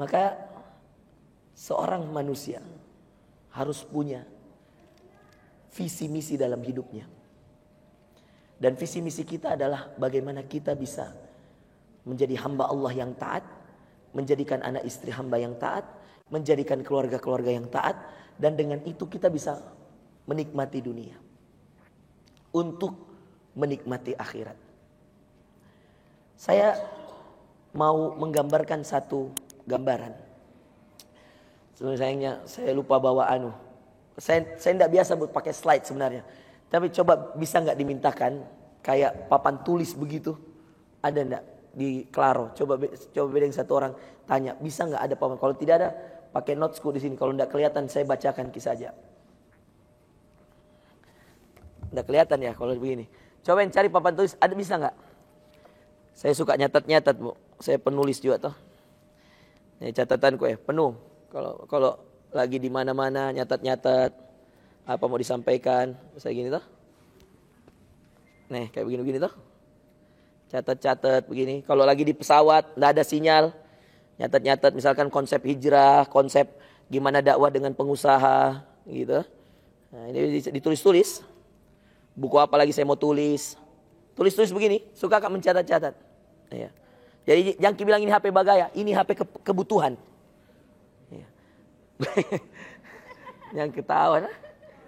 Maka seorang manusia harus punya visi misi dalam hidupnya. Dan visi misi kita adalah bagaimana kita bisa menjadi hamba Allah yang taat, menjadikan anak istri hamba yang taat, menjadikan keluarga-keluarga yang taat, dan dengan itu kita bisa menikmati dunia untuk menikmati akhirat. Saya mau menggambarkan satu gambaran. Sebenarnya saya lupa bawa Saya tidak biasa buat pakai slide sebenarnya. Tapi coba bisa nggak dimintakan kayak papan tulis begitu? Ada nggak di Claro? Coba beda yang satu orang tanya, bisa nggak ada papan? Kalau tidak ada, pakai notesku di sini. Kalau nggak kelihatan, saya bacakan kisah aja. Nggak kelihatan ya kalau begini. Coba yang cari papan tulis, ada bisa nggak? Saya suka nyatat-nyatat, Bu. Saya penulis juga toh. Ini catatanku ya, penuh. Kalau lagi di mana-mana nyatat-nyatat apa mau disampaikan, saya gini toh. Nih, kayak begini-begini toh. Catat-catat begini. Kalau lagi di pesawat enggak ada sinyal, nyatat-nyatat misalkan konsep hijrah, konsep gimana dakwah dengan pengusaha gitu. Nah, ini ditulis-tulis. Buku apa lagi saya mau tulis. Tulis-tulis begini, suka Kak mencatat-catat. Ya. Jadi yang bilang ini HP bagaya, ini HP kebutuhan. Ya. Yang ketawa, nah?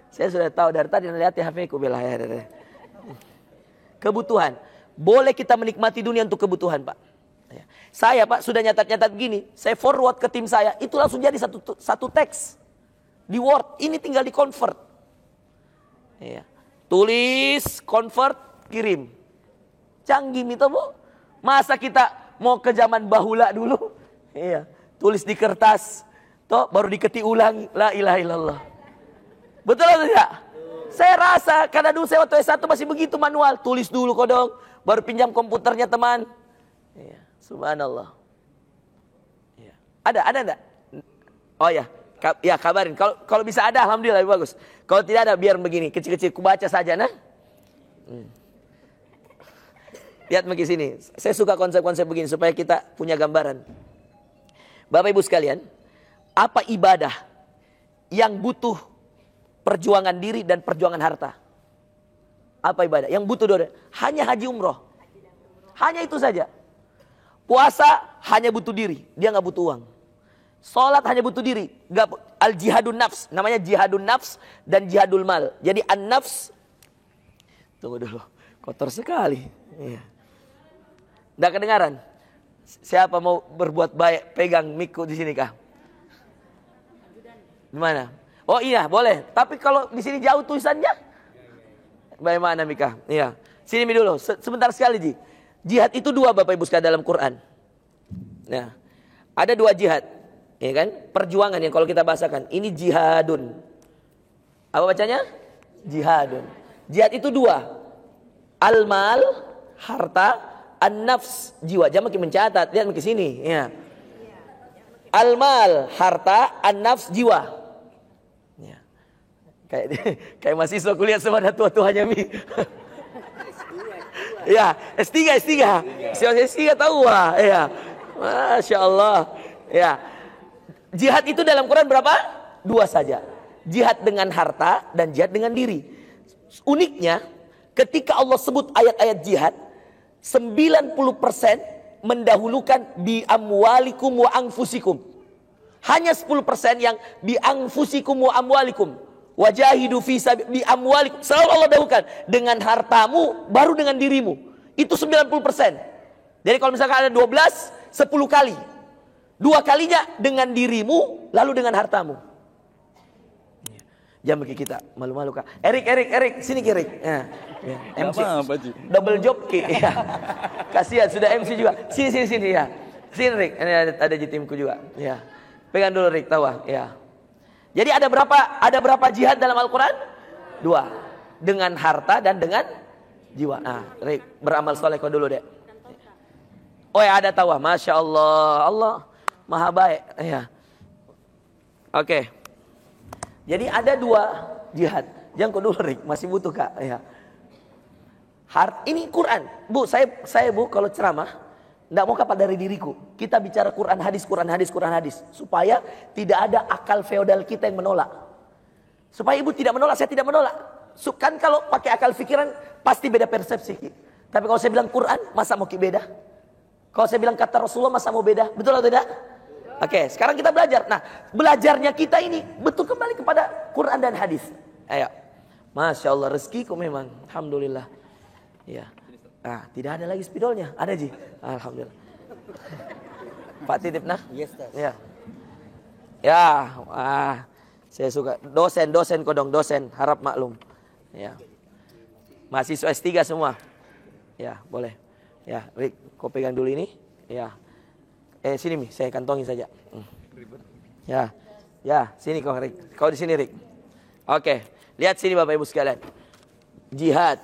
Saya sudah tahu dari tadi lihat ya HP ku bilang ya. Kebutuhan. Boleh kita menikmati dunia untuk kebutuhan, Pak. Ya. Saya, Pak, sudah nyatat-nyatat begini, saya forward ke tim saya, itu langsung jadi satu teks di Word. Ini tinggal di convert. Ya. Tulis, convert, kirim. Canggih itu, Bu. Masa kita mau ke zaman bahula dulu? Iya. Tulis di kertas, toh baru diketik ulang, la ilaha illallah. Betul atau tidak? Saya rasa karena dulu saya waktu S1 masih begitu manual, tulis dulu kodong, baru pinjam komputernya teman. Iya. Subhanallah. Iya. Ada enggak? Oh ya, ya kabarin. Kalau bisa ada, alhamdulillah lebih bagus. Kalau tidak ada, biar begini, kecil-kecil, kubaca saja, nah. Lihat begini sini. Saya suka konsep-konsep begini supaya kita punya gambaran. Bapak Ibu sekalian, apa ibadah yang butuh perjuangan diri dan perjuangan harta? Apa ibadah yang butuh doa? Hanya haji umroh. Hanya itu saja. Puasa hanya butuh diri, dia nggak butuh uang. Salat hanya butuh diri, nggak al jihadun nafs, namanya jihadun nafs dan jihadul mal. Jadi an nafs, tunggu dulu, kotor sekali. Iya. Nggak kedengaran. Siapa mau berbuat baik pegang mic di sini kah? Gimana? Oh iya boleh. Tapi kalau di sini jauh tulisannya, bagaimana Mika? Iya. Sini dulu. Sebentar sekali Ji. Jihad itu dua Bapak Ibu sekalian dalam Quran. Nah, ada dua jihad, ya kan? Perjuangan yang kalau kita bahasakan. Ini jihadun. Apa bacanya? Jihadun. Jihad itu dua. Al-mal, harta. An-nafs, jiwa. Jangan makin mencatat. Lihat makin sini. Ya. Al-mal, harta. An-nafs, jiwa. Ya. Kayak mahasiswa kuliah sama ada tua-tuanya Mi. Ya, S3. S3 tahu lah. Ya. Masya Allah. Ya. Jihad itu dalam Quran berapa? Dua saja. Jihad dengan harta dan jihad dengan diri. Uniknya, ketika Allah sebut ayat-ayat jihad, 90% mendahulukan bi amwalikum wa anfusikum. Hanya 10% yang bi anfusikum wa amwalikum. Wajahidu fi bi amwalikum. Selalu Allah dahulukan dengan hartamu baru dengan dirimu. Itu 90%. Jadi kalau misalkan ada 12, 10 kali. 2 kalinya dengan dirimu lalu dengan hartamu. Jangan bagi kita malu-malu Kak. Erik, sini Erik. Ya. MC. Double job Ki. Ya. Kasihan sudah MC juga. Sini ya. Sini Rik. Ini ada di timku juga. Ya. Pegang dulu Rik, tawa. Ya. Jadi ada berapa jihad dalam Al-Qur'an? 2. Dengan harta dan dengan jiwa. Nah, Rik, beramal saleh kau dulu deh. Oh ya ada tawa. Masya Allah. Allah Maha baik. Ya. Oke. Jadi ada 2 jihad. Jangan kau dulu Rik, masih butuh Kak. Ya. Ini Quran. Bu, saya Bu kalau ceramah Tidak mau kapal dari diriku. Kita bicara Quran hadis, Quran hadis, Quran hadis. Supaya tidak ada akal feodal kita yang menolak. Supaya ibu tidak menolak, saya tidak menolak. Kan kalau pakai akal pikiran pasti beda persepsi. Tapi kalau saya bilang Quran, masa mau beda? Kalau saya bilang kata Rasulullah, masa mau beda? Betul atau tidak? Oke, sekarang kita belajar. Nah, belajarnya kita ini betul kembali kepada Quran dan hadis. Ayo. Masya Allah, rezekiku memang. Alhamdulillah. Ya. Ah, tidak ada lagi spidolnya. Ada Ji. Alhamdulillah. Pak titip nah? Yes, ya. Ya, saya suka dosen kodong, dosen harap maklum. Ya. Mahasiswa S3 semua. Ya, boleh. Ya, Rick, kau pegang dulu ini. Ya. Sini Mi, saya kantongin saja. Ya. Ya, sini kau Rick. Kau di sini Rick. Oke. Lihat sini Bapak Ibu sekalian. Jihad.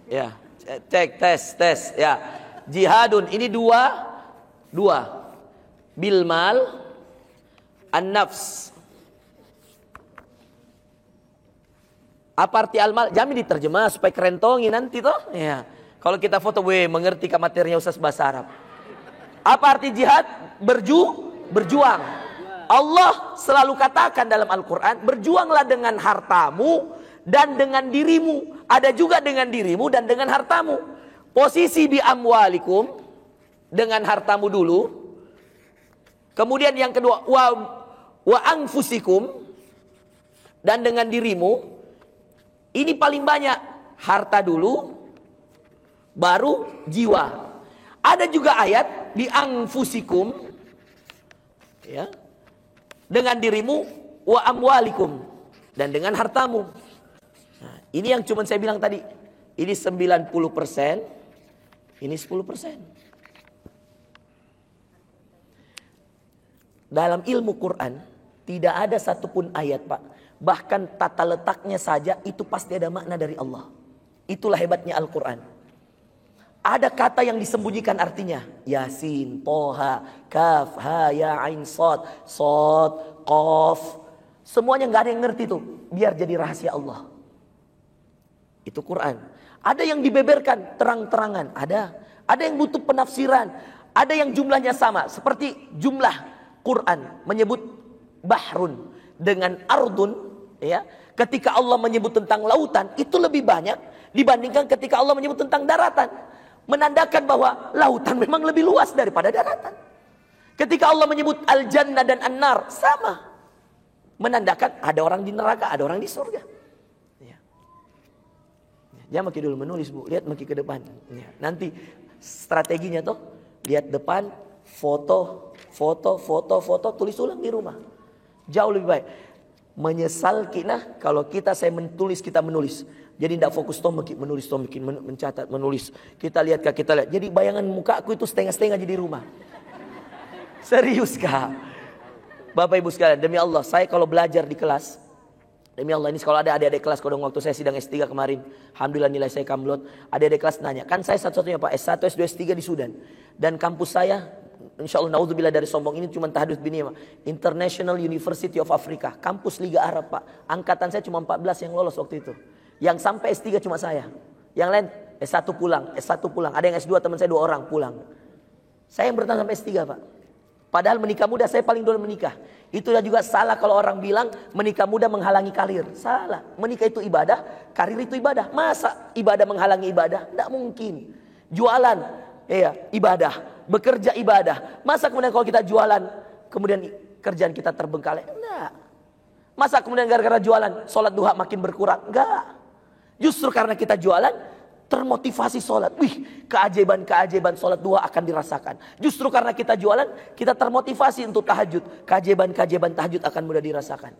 Ya, cek tes ya. Jihadun ini dua. Bil mal an-nafs. Apa arti al-mal? Jamin diterjemah supaya kerentongin nanti toh. Ya. Kalau kita foto mengerti ke materinya Ustaz bahasa Arab. Apa arti jihad? Berjuang. Allah selalu katakan dalam Al-Quran, berjuanglah dengan hartamu dan dengan dirimu. Ada juga dengan dirimu dan dengan hartamu. Posisi bi amwalikum, dengan hartamu dulu. Kemudian yang kedua, wa anfusikum, dan dengan dirimu. Ini paling banyak. Harta dulu, baru jiwa. Ada juga ayat bi anfusikum, ya, dengan dirimu, wa amwalikum, dan dengan hartamu. Nah, ini yang cuma saya bilang tadi. Ini 90%, ini 10%. Dalam ilmu Quran tidak ada satupun ayat, Pak. Bahkan tata letaknya saja itu pasti ada makna dari Allah. Itulah hebatnya Al-Quran. Ada kata yang disembunyikan artinya. Yasin, Toha, Kaf, Ha, Ya, Ain, Sod, Qaf. Semuanya nggak ada yang ngerti tuh. Biar jadi rahasia Allah. Itu Quran. Ada yang dibeberkan terang-terangan. Ada yang butuh penafsiran. Ada yang jumlahnya sama. Seperti jumlah Quran menyebut bahrun dengan ardun. Ya, ketika Allah menyebut tentang lautan itu lebih banyak dibandingkan ketika Allah menyebut tentang daratan. Menandakan bahwa lautan memang lebih luas daripada daratan. Ketika Allah menyebut al-jannah dan an-nar, sama. Menandakan ada orang di neraka, ada orang di surga. Ya. Jangan makin dulu menulis Bu, lihat makin ke depan. Ya. Nanti strateginya tuh, lihat depan, foto, tulis ulang di rumah. Jauh lebih baik. Menyesal kita kalau saya menulis, kita menulis. Jadi tidak fokus menulis, mencatat, menulis. Kita lihat. Jadi bayangan muka aku itu setengah-setengah jadi rumah. Serius Kak. Bapak Ibu sekalian, demi Allah, saya kalau belajar di kelas, demi Allah ini kalau ada adik-adik kelas, kalau waktu saya sidang S3 kemarin, alhamdulillah nilai saya kamlot, adik-adik kelas nanya, kan saya satu-satunya Pak S1, S2, S3 di Sudan. Dan kampus saya, insya Allah naudzubillah dari sombong ini cuma tahadus bini Pak. International University of Africa, kampus Liga Arab Pak. Angkatan saya cuma 14 yang lolos waktu itu. Yang sampai S3 cuma saya. Yang lain S1 pulang. Ada yang S2 teman saya 2 orang pulang. Saya yang bertahan sampai S3 Pak. Padahal menikah muda saya paling dulu menikah. Itulah juga salah kalau orang bilang menikah muda menghalangi karir. Salah. Menikah itu ibadah, karir itu ibadah. Masa ibadah menghalangi ibadah? Tidak mungkin. Jualan, ibadah. Bekerja ibadah. Masa kemudian kalau kita jualan, kemudian kerjaan kita terbengkalai? Enggak. Masa kemudian gara-gara jualan, sholat duha makin berkurang? Enggak. Justru karena kita jualan, termotivasi sholat. Wih, keajaiban sholat duha akan dirasakan. Justru karena kita jualan, kita termotivasi untuk tahajud. Keajaiban tahajud akan mudah dirasakan.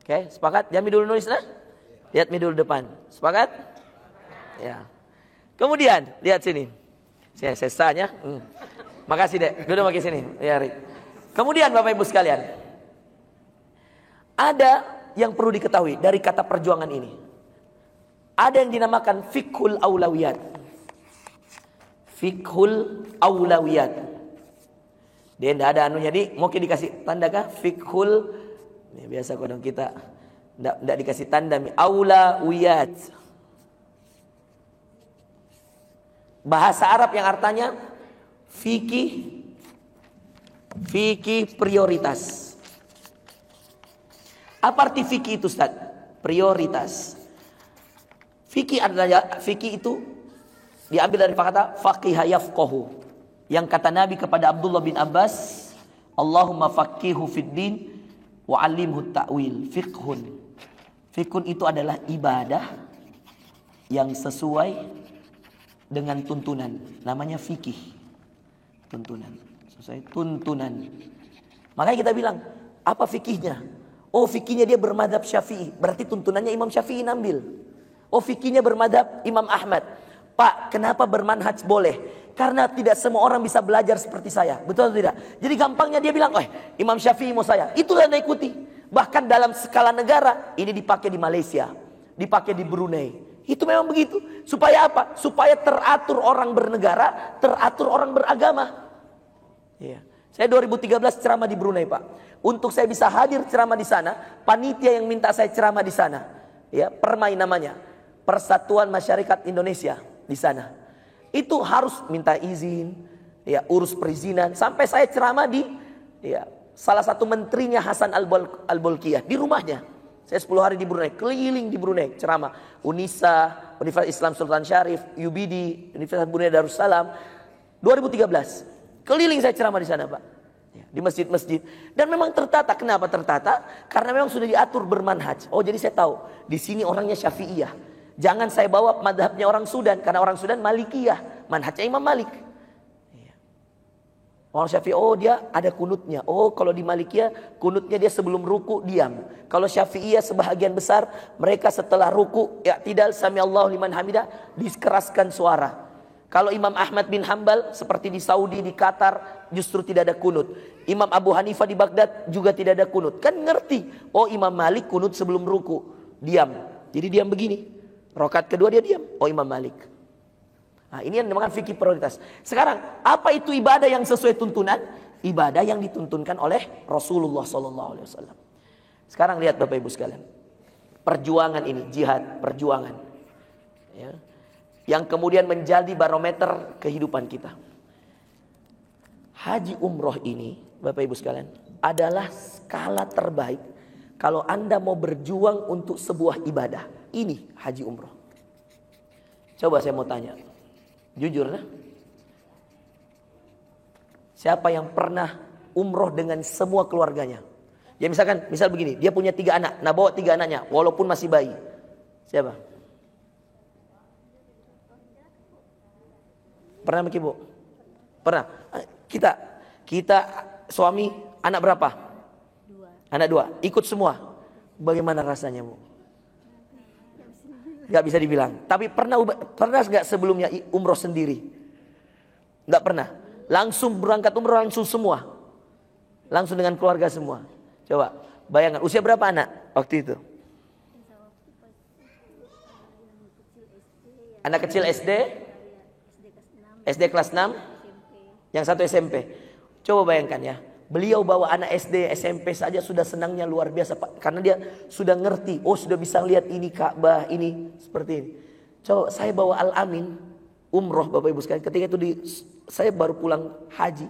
Oke, sepakat? Jangan dulu nulis nah. Lihat dulu depan. Sepakat? Ya. Kemudian, lihat sini. Saya sesanya. Makasih Dek. Duduk makin sini. Ya, Rik. Kemudian Bapak Ibu sekalian. Ada yang perlu diketahui dari kata perjuangan ini. Ada yang dinamakan fiqhul aulawiyat. Fiqhul aulawiyat. Dia tidak ada anunya di, mungkin dikasih tanda kah? Fiqhul, ini biasa kodong kita tidak dikasih tanda. Aulawiyat. Bahasa Arab yang artinya fikih prioritas. Apa arti fikih itu, Ustaz? Prioritas. Fikih itu diambil dari kata faqiha yafqahu. Yang kata Nabi kepada Abdullah bin Abbas, Allahumma faqihu fid din wa 'allimhu ta'wil. Fiqhun itu adalah ibadah yang sesuai dengan tuntunan, namanya fikih. Tuntunan. Sesuai tuntunan. Makanya kita bilang, apa fikihnya? Oh, fikihnya dia bermadhab Syafi'i, berarti tuntunannya Imam Syafi'i ambil. Oh, fikihnya bermadhab Imam Ahmad. Pak, kenapa bermanhaj boleh? Karena tidak semua orang bisa belajar seperti saya. Betul atau tidak? Jadi gampangnya dia bilang, Imam Syafi'i mau saya. Itulah yang ikuti. Bahkan dalam skala negara, ini dipakai di Malaysia, dipakai di Brunei. Itu memang begitu. Supaya apa? Supaya teratur orang bernegara, teratur orang beragama. Iya. Saya 2013 ceramah di Brunei, Pak. Untuk saya bisa hadir ceramah di sana, panitia yang minta saya ceramah di sana, ya, Permai namanya, Persatuan Masyarakat Indonesia di sana. Itu harus minta izin, ya, urus perizinan. Sampai saya ceramah di, ya, salah satu menterinya Hasan Al-Bolkiah di rumahnya. Saya 10 hari di Brunei, keliling di Brunei ceramah. UNISA, Universitas Islam Sultan Syarif, UBD, Universitas Brunei Darussalam. 2013, keliling saya ceramah di sana, Pak. Ya, di masjid-masjid. Dan memang tertata. Kenapa tertata? Karena memang sudah diatur bermanhaj. Oh, jadi saya tahu di sini orangnya Syafi'iyah. Jangan saya bawa madhabnya orang Sudan, karena orang Sudan Malikiyah, manhajnya Imam Malik. Orang Syafi'i, oh dia ada kunutnya. Oh, kalau di Malikiyah kunutnya dia sebelum ruku diam. Kalau Syafi'iyah sebahagian besar mereka setelah ruku i'tidal sami Allahu liman hamidah dikeraskan suara. Kalau Imam Ahmad bin Hambal seperti di Saudi, di Qatar justru tidak ada kunut. Imam Abu Hanifah di Baghdad juga tidak ada kunut. Kan ngerti. Oh, Imam Malik kunut sebelum ruku diam. Jadi diam begini. Rakaat kedua dia diam. Oh, Imam Malik. Nah, ini yang dinamakan fikih prioritas. Sekarang, apa itu ibadah yang sesuai tuntunan? Ibadah yang dituntunkan oleh Rasulullah SAW. Sekarang lihat Bapak Ibu sekalian. Perjuangan ini, jihad, perjuangan. Ya. Yang kemudian menjadi barometer kehidupan kita. Haji umroh ini, Bapak Ibu sekalian, adalah skala terbaik kalau Anda mau berjuang untuk sebuah ibadah. Ini haji umroh. Coba saya mau tanya. Jujur lah. Siapa yang pernah umroh dengan semua keluarganya? Ya misal begini, dia punya 3 anak, nah bawa 3 anaknya, walaupun masih bayi. Siapa? Pernah Miki, Bu? Pernah. Kita suami anak berapa? 2. Anak 2. Ikut semua. Bagaimana rasanya, Bu? Gak bisa dibilang. Tapi pernah gak sebelumnya umroh sendiri? Gak pernah. Langsung berangkat umroh langsung semua. Langsung dengan keluarga semua. Coba bayangkan usia berapa anak waktu itu? Anak kecil SD? SD kelas 6? Yang satu SMP. Coba bayangkan ya. Beliau bawa anak SD, SMP saja sudah senangnya luar biasa, Pak. Karena dia sudah ngerti. Oh, sudah bisa lihat ini Ka'bah, ini seperti ini. Coba saya bawa Al-Amin umroh, Bapak Ibu sekalian. Ketika itu saya baru pulang haji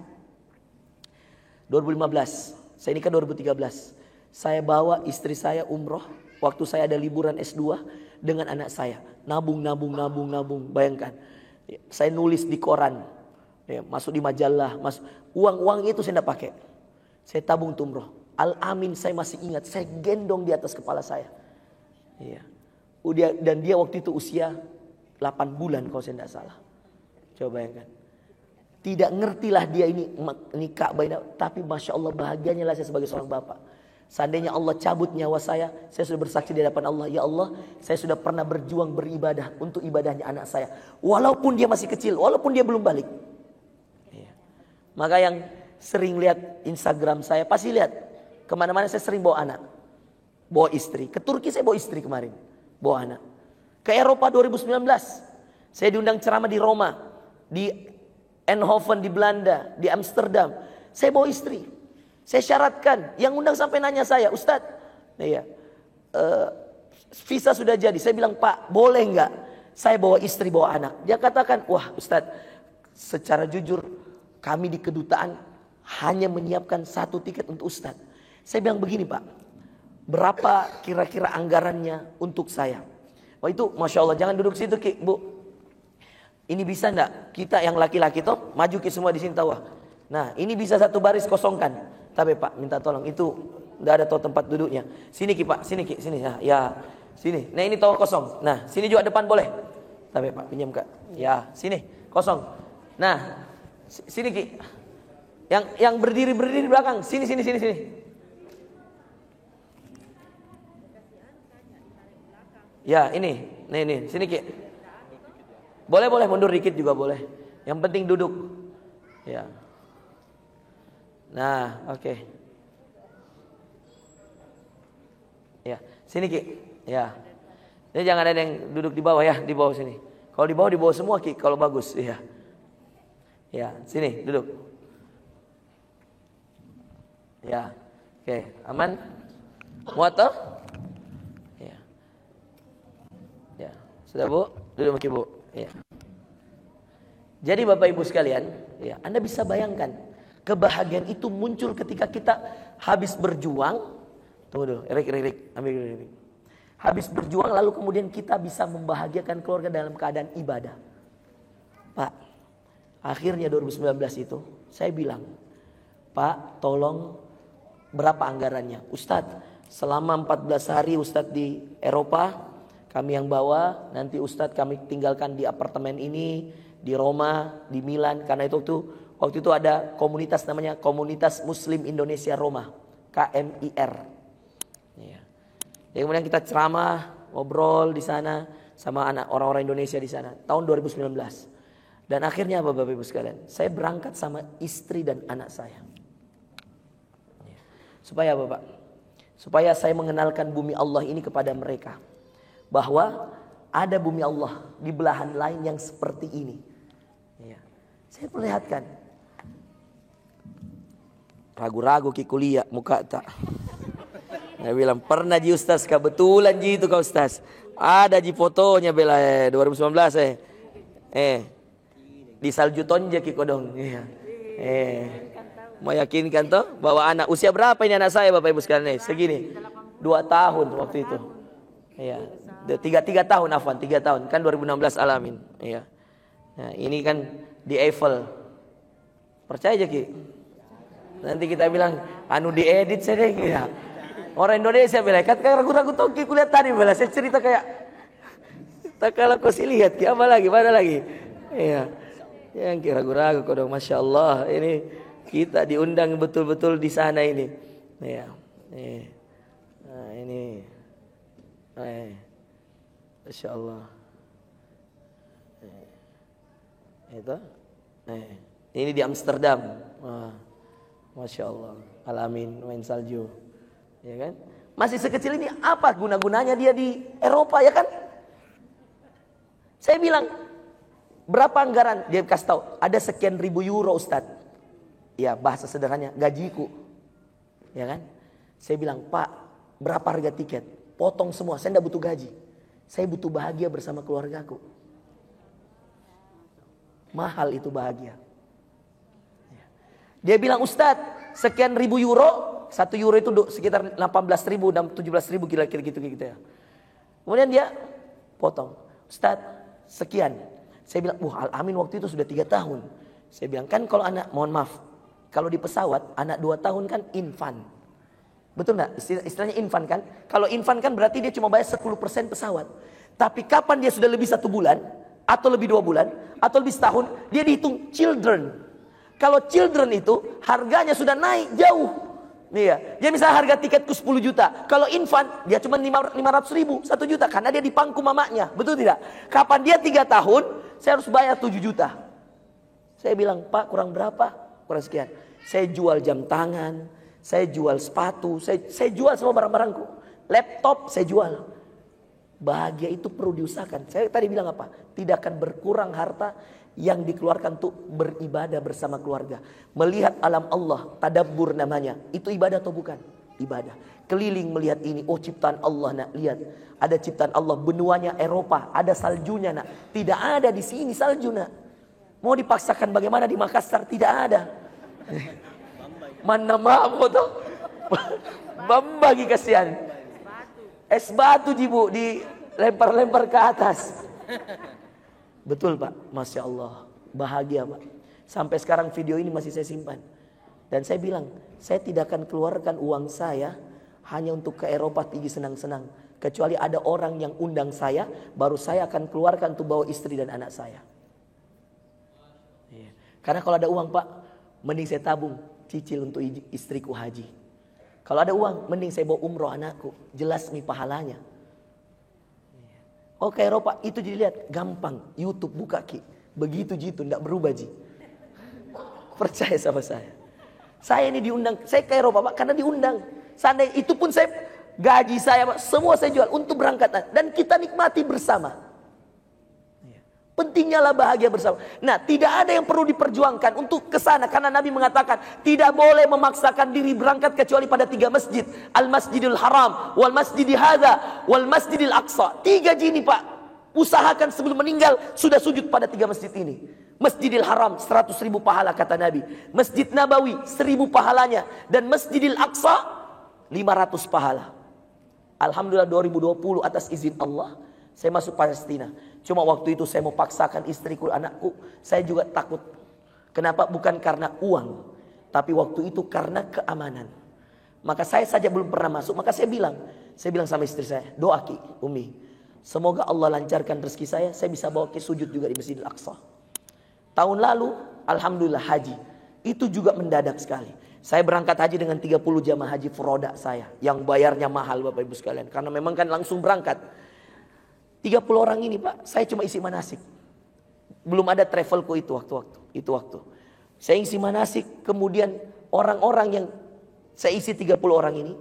2015. Saya nikah 2013. Saya bawa istri saya umroh waktu saya ada liburan S2 dengan anak saya. Nabung. Bayangkan. Saya nulis di koran. Ya, masuk di majalah, uang itu saya tidak pakai. Saya tabung umroh. Al-Amin saya masih ingat, saya gendong di atas kepala saya. Iya. Dan dia waktu itu usia 8 bulan kalau saya tidak salah. Coba bayangkan. Tidak ngertilah dia ini Ka'bah, tapi Masya Allah bahagianya lah saya sebagai seorang bapak. Seandainya Allah cabut nyawa saya sudah bersaksi di hadapan Allah, ya Allah, saya sudah pernah berjuang beribadah untuk ibadahnya anak saya. Walaupun dia masih kecil, walaupun dia belum balik. Iya. Maka yang sering lihat Instagram saya, pasti lihat. Kemana-mana saya sering bawa anak. Bawa istri. Ke Turki saya bawa istri kemarin. Bawa anak. Ke Eropa 2019. Saya diundang ceramah di Roma. Di Eindhoven di Belanda. Di Amsterdam. Saya bawa istri. Saya syaratkan. Yang undang sampai nanya saya, Ustadz. Visa sudah jadi. Saya bilang, Pak boleh nggak Saya bawa istri, bawa anak. Dia katakan, wah Ustadz, secara jujur kami di kedutaan hanya menyiapkan 1 tiket untuk Ustadz. Saya bilang begini Pak, berapa kira-kira anggarannya untuk saya? Wah itu Masya Allah, jangan duduk situ Ki, Bu. Ini bisa enggak? Kita yang laki-laki toh, maju Ki semua di sini tahu. Nah ini bisa 1 baris kosongkan. Tapi Pak minta tolong, itu enggak ada toh tempat duduknya. Sini Ki Pak, sini Ki, sini. Nah, ya sini. Nah ini toh kosong. Nah sini juga depan boleh. Tapi Pak pinjam Kak. Ya sini kosong. Nah sini Ki. Yang berdiri di belakang. Sini. Ya ini. Nah ini. Sini Ki. Boleh mundur dikit juga boleh. Yang penting duduk. Ya. Nah oke. Ya sini Ki. Ya. Ini jangan ada yang duduk di bawah ya. Di bawah sini. Kalau di bawah semua Ki. Kalau bagus. Iya. Ya sini duduk. Ya, oke, aman? Muat toh? Ya, ya, sudah Bu, duduk Ki Bu. Ya. Jadi Bapak Ibu sekalian, ya, Anda bisa bayangkan kebahagiaan itu muncul ketika kita habis berjuang. Tunggu dulu, Erik, ambil Erik. Habis berjuang lalu kemudian kita bisa membahagiakan keluarga dalam keadaan ibadah. Pak, akhirnya 2019 itu saya bilang, Pak, tolong berapa anggarannya? Ustadz, selama 14 hari Ustadz di Eropa, kami yang bawa. Nanti Ustadz kami tinggalkan di apartemen ini, di Roma, di Milan. Karena itu tuh waktu itu ada komunitas namanya Komunitas Muslim Indonesia Roma, KMIR. Ya. Jadi kemudian kita ceramah, ngobrol di sana sama anak orang-orang Indonesia di sana. Tahun 2019. Dan akhirnya apa Bapak Ibu sekalian? Saya berangkat sama istri dan anak saya. Supaya apa Pak? Supaya saya mengenalkan bumi Allah ini kepada mereka. Bahwa ada bumi Allah di belahan lain yang seperti ini. Ya. Saya perlihatkan. Ragu-ragu Ki kuliah muka tak. Saya bilang pernah ji Ustaz, kebetulan ji itu kau Ustaz. Ada ji fotonya bela 2019 di salju tonje Ki kodong. Ya. Meyakinkan toh bahwa anak usia berapa ini anak saya Bapak Ibu sekalian segini 2 tahun waktu itu ya 3 tahun afwan 3 tahun kan 2016 alamin ya. Nah ini kan di Eiffel percaya aja Ki nanti kita bilang anu diedit saya deh ya. Orang Indonesia bilang kan ragu-ragu toh Ki kulihat tadi bela saya cerita kayak tak kalau kau sih lihat Ki apa lagi mana lagi ya yang ragu-ragu kau dong Masya Allah ini kita diundang betul-betul di sana ini. Ya. Nah, ini. Masya Allah. Itu. Ini di Amsterdam. Masya Allah. Alamin main salju. Ya kan? Masih sekecil ini apa guna-gunanya dia di Eropa ya kan? Saya bilang berapa anggaran? Dia kasih tahu ada sekian ribu euro Ustadz. Ya bahasa sederhananya gajiku. Ya kan? Saya bilang Pak berapa harga tiket? Potong semua, saya tidak butuh gaji. Saya butuh bahagia bersama keluargaku. Mahal itu bahagia. Dia bilang Ustadz sekian ribu euro. 1 euro itu sekitar 18 ribu dan 17 ribu kira-kira gitu ya. Kemudian dia potong. Ustadz sekian. Saya bilang Al-Amin waktu itu sudah 3 tahun. Saya bilang kan kalau anak mohon maaf. Kalau di pesawat, anak 2 tahun kan infant. Betul nggak? Istilahnya infant kan? Kalau infant kan berarti dia cuma bayar 10% pesawat. Tapi kapan dia sudah lebih 1 bulan, atau lebih 2 bulan, atau lebih setahun, dia dihitung children. Kalau children itu harganya sudah naik jauh. Iya. Dia misalnya harga tiketku 10 juta. Kalau infant dia cuma 500 ribu, 1 juta. Karena dia dipangku mamanya. Betul tidak? Kapan dia 3 tahun, saya harus bayar 7 juta. Saya bilang, Pak kurang berapa? Kurang sekian. Saya jual jam tangan, saya jual sepatu, saya jual semua barang-barangku. Laptop saya jual. Bahagia itu perlu diusahakan. Saya tadi bilang apa? Tidak akan berkurang harta yang dikeluarkan untuk beribadah bersama keluarga. Melihat alam Allah, tadabbur namanya. Itu ibadah atau bukan? Ibadah. keliling melihat ini. Oh ciptaan Allah nak, lihat. Ada ciptaan Allah, benuanya Eropa, ada saljunya nak. Tidak ada di sini salju nak. Mau dipaksakan bagaimana di Makassar, tidak ada. Mana mau tuh? Bambagi kasihan. Es batu jibu dilempar-lempar ke atas. Betul Pak, Masya Allah. Bahagia Pak. Sampai sekarang video ini masih saya simpan. Dan saya bilang, saya tidak akan keluarkan uang saya hanya untuk ke Eropa pergi senang-senang. Kecuali ada orang yang undang saya, baru saya akan keluarkan untuk bawa istri dan anak saya. Karena kalau ada uang Pak, mending saya tabung, cicil untuk istriku haji. Kalau ada uang, mending saya bawa umroh anakku. Jelas nih pahalanya. Oke Eropa, itu jadi lihat, gampang. YouTube buka Ki. Begitu jitu, tidak berubah Ji. Percaya sama saya. Saya ini diundang, saya ke Eropa Pak, karena diundang. Seandainya itu pun saya, gaji saya Pak, semua saya jual untuk berangkat. Dan kita nikmati bersama. Pentingnya lah bahagia bersama. Nah, tidak ada yang perlu diperjuangkan untuk ke sana karena Nabi mengatakan tidak boleh memaksakan diri berangkat kecuali pada 3 masjid. Al-Masjidil Haram, wal Masjidil Hadza, wal Masjidil Aqsa. 3 ini Pak. Usahakan sebelum meninggal sudah sujud pada 3 masjid ini. Masjidil Haram 100.000 pahala kata Nabi. Masjid Nabawi 1.000 pahalanya dan Masjidil Aqsa 500 pahala. Alhamdulillah 2020 atas izin Allah saya masuk Palestina. Cuma waktu itu saya mau paksakan istriku, anakku. Saya juga takut. Kenapa? Bukan karena uang. Tapi waktu itu karena keamanan. Maka saya saja belum pernah masuk. Maka saya bilang sama istri saya, doa Ki, Umi. Semoga Allah lancarkan rezeki saya bisa bawa Ki sujud juga di Masjidil Aqsa. Tahun lalu, Alhamdulillah haji. Itu juga mendadak sekali. Saya berangkat haji dengan 30 jamaah haji furoda saya. Yang bayarnya mahal Bapak Ibu sekalian. Karena memang kan langsung berangkat. 30 orang ini Pak, saya cuma isi manasik. Belum ada travelku itu waktu. Saya isi manasik, kemudian orang-orang yang saya isi 30 orang ini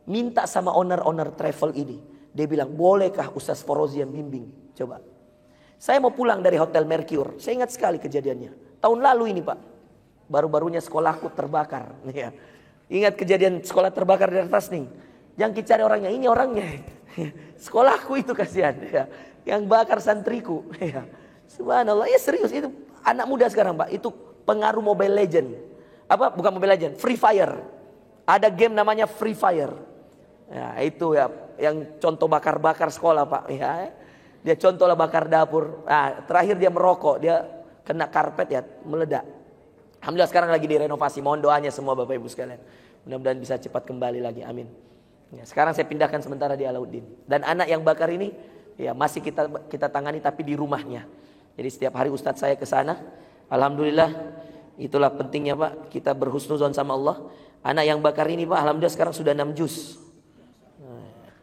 minta sama owner travel ini. Dia bilang, bolehkah Ustaz Forozi yang bimbing? Coba. Saya mau pulang dari Hotel Mercure. Saya ingat sekali kejadiannya. Tahun lalu ini Pak. Baru-barunya sekolahku terbakar. Ya. Ingat kejadian sekolah terbakar di atas nih. Jangan cari orangnya, ini orangnya. Sekolahku itu kasihan ya. Yang bakar santriku ya. Subhanallah, ya serius itu anak muda sekarang Pak. Itu pengaruh Mobile Legend. Apa? Bukan Mobile Legend, Free Fire. Ada game namanya Free Fire. Ya, itu ya yang contoh bakar-bakar sekolah Pak ya. Dia contohlah bakar dapur. Nah, terakhir dia merokok, dia kena karpet ya, meledak. Alhamdulillah sekarang lagi direnovasi. Mohon doanya semua Bapak Ibu sekalian. Mudah-mudahan bisa cepat kembali lagi. Amin. Ya, sekarang saya pindahkan sementara di Alauddin. Dan anak yang bakar ini ya masih kita tangani tapi di rumahnya. Jadi setiap hari Ustadz saya ke sana. Alhamdulillah itulah pentingnya Pak. Kita berhusnuzon sama Allah. Anak yang bakar ini Pak, alhamdulillah sekarang sudah 6 juz.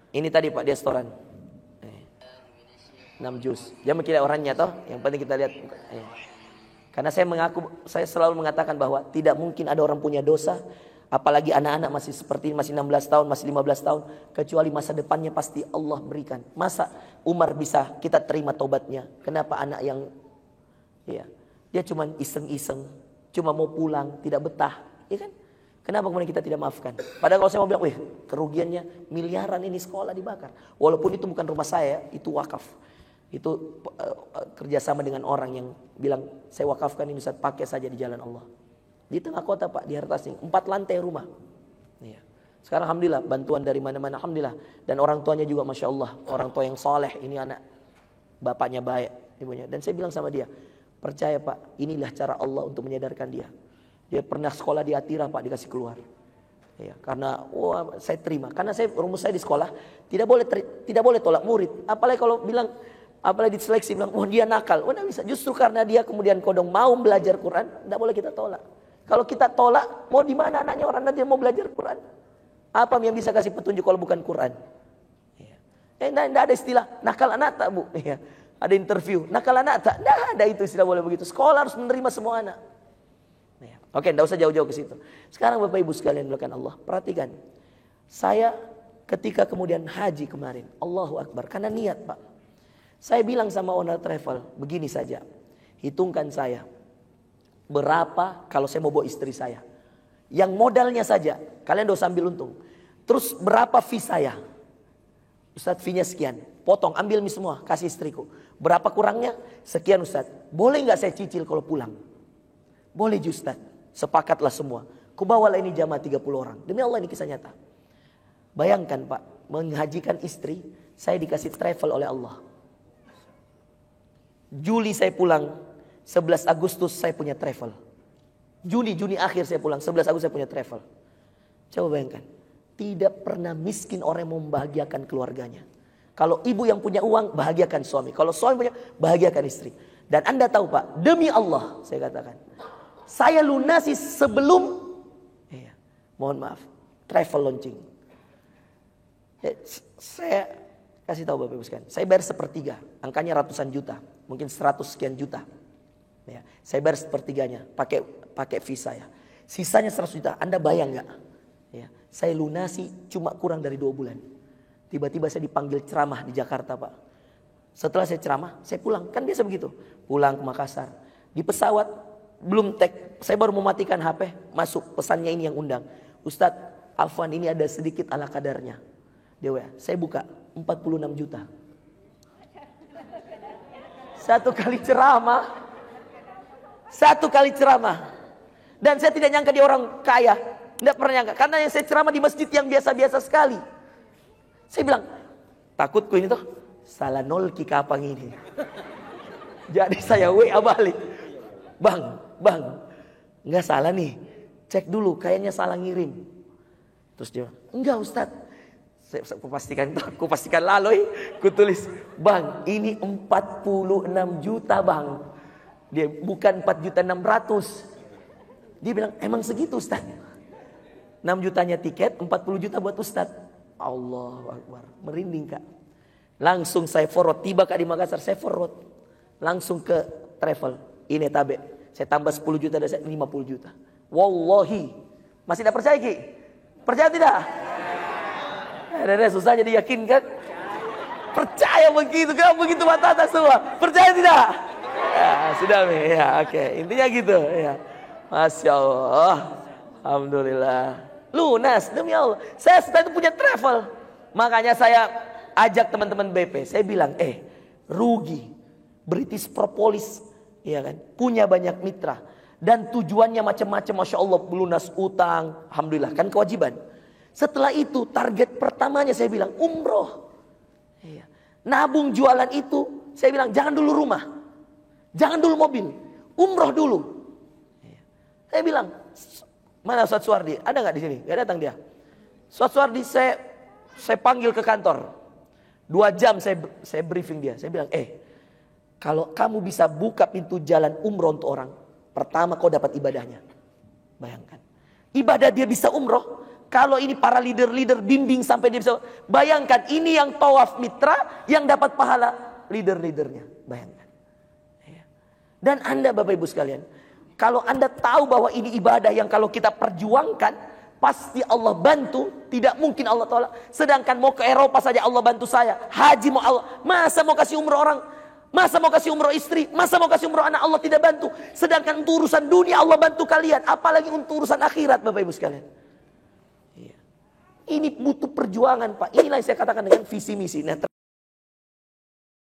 Ini tadi Pak dia setoran. 6 juz. Jangan kira orangnya toh. Yang penting kita lihat. Karena saya selalu mengatakan bahwa tidak mungkin ada orang punya dosa. Apalagi anak-anak masih seperti ini, masih 16 tahun, masih 15 tahun. Kecuali masa depannya pasti Allah berikan. Masa Umar bisa kita terima tobatnya? Kenapa anak yang ya, dia cuma iseng-iseng, cuma mau pulang, tidak betah, ya kan? Kenapa kemudian kita tidak maafkan? Padahal kalau saya mau bilang, kerugiannya miliaran ini sekolah dibakar. Walaupun itu bukan rumah saya, itu wakaf. Itu kerjasama dengan orang yang bilang, saya wakafkan ini Ustaz, pakai saja di jalan Allah. Di tengah kota Pak, di Hartasing, 4 lantai rumah. Ya. Sekarang Alhamdulillah, bantuan dari mana-mana, Alhamdulillah. Dan orang tuanya juga Masya Allah, orang tua yang soleh, ini anak bapaknya baik, ibunya. Dan saya bilang sama dia, percaya Pak, inilah cara Allah untuk menyadarkan dia. Dia pernah sekolah di Atira Pak, dikasih keluar. Ya, karena saya terima, karena rumus saya di sekolah tidak boleh tolak murid. Apalagi kalau bilang, apalagi diseleksi bilang, dia nakal, tidak bisa. Justru karena dia kemudian kodong mau belajar Quran, tidak boleh kita tolak. Kalau kita tolak, mau di mana anaknya orang nanti mau belajar Quran? Apa yang bisa kasih petunjuk kalau bukan Quran? Tidak ada istilah nakal anak tak Bu. Ya. Ada interview, nakal anak tak? Tidak ada itu istilah boleh begitu. Sekolah harus menerima semua anak. Ya. Oke, tidak usah jauh-jauh ke situ. Sekarang Bapak Ibu sekalian melakukan Allah, perhatikan. Saya ketika kemudian haji kemarin, Allahu Akbar, karena niat Pak. Saya bilang sama owner travel, begini saja, hitungkan saya. Berapa kalau saya mau bawa istri saya? Yang modalnya saja, kalian dosa ambil untung. Terus berapa fee saya? Ustadz, fee-nya sekian. Potong, ambil mie semua, kasih istriku. Berapa kurangnya? Sekian Ustadz. Boleh nggak saya cicil kalau pulang? Boleh Ustadz. Sepakatlah semua. Kubawalah ini jamaah 30 orang. Demi Allah ini kisah nyata. Bayangkan Pak, menghajikan istri, saya dikasih travel oleh Allah. Juli saya pulang, 11 Agustus saya punya travel. Juni akhir saya pulang, 11 Agustus saya punya travel. Coba bayangkan, tidak pernah miskin orang yang membahagiakan keluarganya. Kalau ibu yang punya uang, bahagiakan suami. Kalau suami punya, bahagiakan istri. Dan Anda tahu Pak, demi Allah saya katakan, saya lunasi sebelum, mohon maaf, travel launching. Saya kasih tahu Bapak Ibu sekalian, saya bayar sepertiga, angkanya ratusan juta, mungkin 100 sekian juta. Ya, saya bayar sepertiganya, pakai fee saya. Sisanya 100 juta, Anda bayang nggak? Ya, saya lunasi cuma kurang dari 2 bulan. Tiba-tiba saya dipanggil ceramah di Jakarta Pak. Setelah saya ceramah, saya pulang. Kan biasa begitu. Pulang ke Makassar. Di pesawat, belum tag. Saya baru mematikan HP. Masuk, pesannya ini yang undang. Ustadz, Afwan ini ada sedikit ala kadarnya. Dewa, saya buka 46 juta. Satu kali ceramah. Dan saya tidak nyangka dia orang kaya. Tidak pernah nyangka. Karena yang saya ceramah di masjid yang biasa-biasa sekali. Saya bilang, takutku ini tuh salah nol kikapang ini. Jadi saya WA balik. Bang, nggak salah nih. Cek dulu, kayaknya salah ngirim. Terus dia, enggak Ustadz. Aku pastikan lalu, ku tulis, Bang, ini 46 juta Bang. Dia bukan 4.600.000. Dia bilang, emang segitu Ustadz? 6 jutanya tiket, 40 juta buat Ustadz. Allahu Akbar, merinding Kak. Langsung saya forward, tiba Kak di Makassar, saya forward. Langsung ke travel, ini tabe. Saya tambah 10 juta dan saya 50 juta. Wallahi, masih tidak percaya Ki? Percaya tidak? Susah jadi yakin kan? Percaya begitu, kenapa begitu mata atas semua? Percaya tidak? Ya, sudah ya, oke. Intinya gitu ya. Masya Allah, alhamdulillah. Lunas demi Allah. Saya setelah itu punya travel. Makanya saya ajak teman-teman BP. Saya bilang, rugi. British Propolis, ya kan? Punya banyak mitra. Dan tujuannya macam-macam, Masya Allah. Lunas utang, alhamdulillah. Kan kewajiban. Setelah itu target pertamanya saya bilang umroh. Iya. Nabung jualan itu, saya bilang jangan dulu rumah. Jangan dulu mobil. Umroh dulu. Iya. Saya bilang, mana Ustadz Suwardi? Ada nggak di sini? Gak datang dia. Ustadz Suwardi saya panggil ke kantor. 2 jam saya briefing dia. Saya bilang, kalau kamu bisa buka pintu jalan umroh untuk orang, pertama kau dapat ibadahnya. Bayangkan. Ibadah dia bisa umroh. Kalau ini para leader-leader bimbing sampai dia bisa. Bayangkan ini yang tawaf mitra yang dapat pahala leader-leadernya. Bayangkan. Dan Anda Bapak Ibu sekalian, kalau Anda tahu bahwa ini ibadah yang kalau kita perjuangkan, pasti Allah bantu. Tidak mungkin Allah tolak. Sedangkan mau ke Eropa saja Allah bantu saya. Haji mau Allah. Masa mau kasih umroh orang? Masa mau kasih umroh istri? Masa mau kasih umroh anak Allah tidak bantu? Sedangkan untuk urusan dunia Allah bantu kalian. Apalagi untuk urusan akhirat Bapak Ibu sekalian. Ini butuh perjuangan Pak. Inilah yang saya katakan dengan visi misi. Nah,